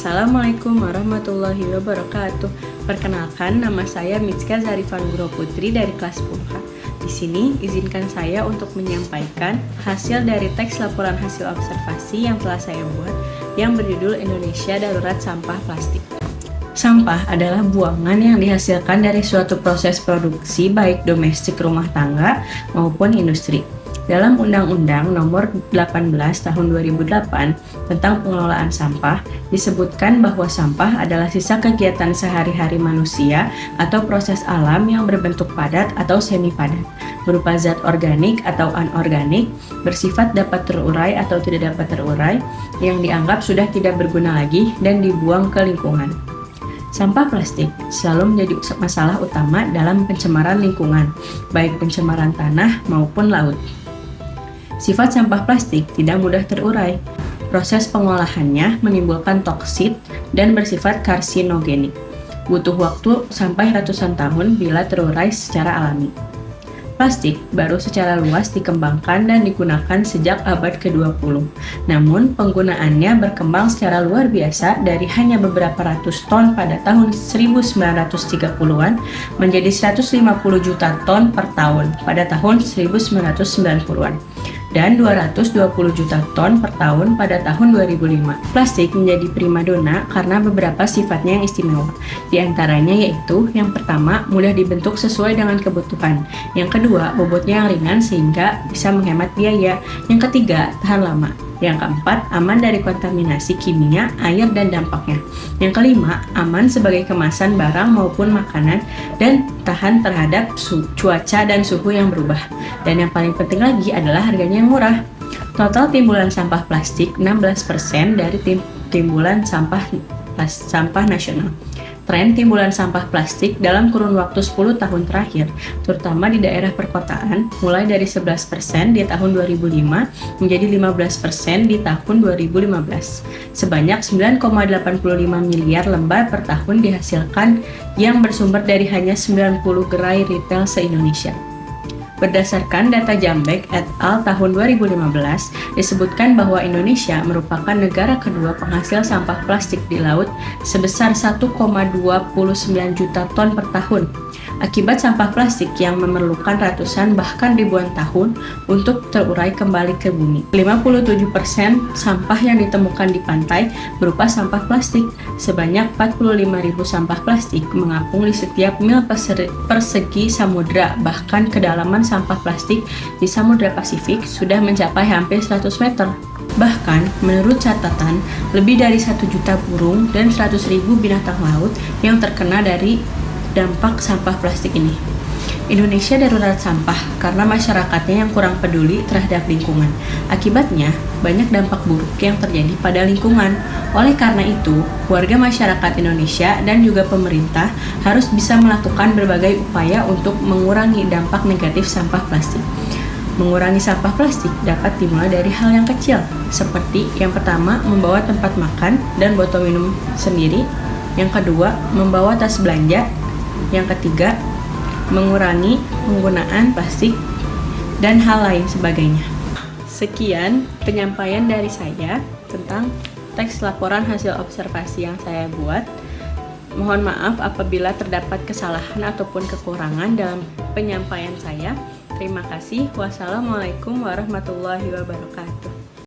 Assalamualaikum warahmatullahi wabarakatuh. Perkenalkan, nama saya Mitska Zarifan Guro Putri dari kelas 10. Di sini, izinkan saya untuk menyampaikan hasil dari teks laporan hasil observasi yang telah saya buat yang berjudul Indonesia Darurat Sampah Plastik. Sampah adalah buangan yang dihasilkan dari suatu proses produksi baik domestik rumah tangga maupun industri. Dalam Undang-Undang Nomor 18 Tahun 2008 tentang pengelolaan sampah, disebutkan bahwa sampah adalah sisa kegiatan sehari-hari manusia atau proses alam yang berbentuk padat atau semi-padat, berupa zat organik atau anorganik, bersifat dapat terurai atau tidak dapat terurai, yang dianggap sudah tidak berguna lagi dan dibuang ke lingkungan. Sampah plastik selalu menjadi masalah utama dalam pencemaran lingkungan, baik pencemaran tanah maupun laut. Sifat sampah plastik tidak mudah terurai. Proses pengolahannya menimbulkan toksit dan bersifat karsinogenik. Butuh waktu sampai ratusan tahun bila terurai secara alami. Plastik baru secara luas dikembangkan dan digunakan sejak abad ke-20. Namun, penggunaannya berkembang secara luar biasa dari hanya beberapa ratus ton pada tahun 1930-an menjadi 150 juta ton per tahun pada tahun 1990-an. Dan 220 juta ton per tahun pada tahun 2005. Plastik menjadi primadona karena beberapa sifatnya yang istimewa. Di antaranya yaitu, yang pertama, mudah dibentuk sesuai dengan kebutuhan. Yang kedua, bobotnya yang ringan sehingga bisa menghemat biaya. Yang ketiga, tahan lama. Yang keempat, aman dari kontaminasi kimia, air, dan dampaknya. Yang kelima, aman sebagai kemasan barang maupun makanan dan tahan terhadap cuaca dan suhu yang berubah. Dan yang paling penting lagi adalah harganya yang murah. Total timbulan sampah plastik 16% dari timbulan sampah nasional. Tren timbulan sampah plastik dalam kurun waktu 10 tahun terakhir, terutama di daerah perkotaan, mulai dari 11% di tahun 2005 menjadi 15% di tahun 2015. Sebanyak 9,85 miliar lembar per tahun dihasilkan yang bersumber dari hanya 90 gerai retail se-Indonesia. Berdasarkan data Jambek et al. Tahun 2015, disebutkan bahwa Indonesia merupakan negara kedua penghasil sampah plastik di laut sebesar 1,29 juta ton per tahun. Akibat sampah plastik yang memerlukan ratusan bahkan ribuan tahun untuk terurai kembali ke bumi. 57% sampah yang ditemukan di pantai berupa sampah plastik. Sebanyak 45.000 sampah plastik mengapung di setiap mil persegi samudra, bahkan kedalaman sampah plastik di Samudra Pasifik sudah mencapai hampir 100 meter. Bahkan, menurut catatan, lebih dari 1 juta burung dan 100.000 binatang laut yang terkena dari dampak sampah plastik ini. Indonesia darurat sampah karena masyarakatnya yang kurang peduli terhadap lingkungan. Akibatnya, banyak dampak buruk yang terjadi pada lingkungan. Oleh karena itu, warga masyarakat Indonesia dan juga pemerintah harus bisa melakukan berbagai upaya untuk mengurangi dampak negatif sampah plastik. Mengurangi sampah plastik dapat dimulai dari hal yang kecil, seperti yang pertama, membawa tempat makan dan botol minum sendiri. Yang kedua, membawa tas belanja. Yang ketiga, mengurangi penggunaan plastik dan hal lain sebagainya. Sekian penyampaian dari saya tentang teks laporan hasil observasi yang saya buat. Mohon maaf apabila terdapat kesalahan ataupun kekurangan dalam penyampaian saya. Terima kasih. Wassalamualaikum warahmatullahi wabarakatuh.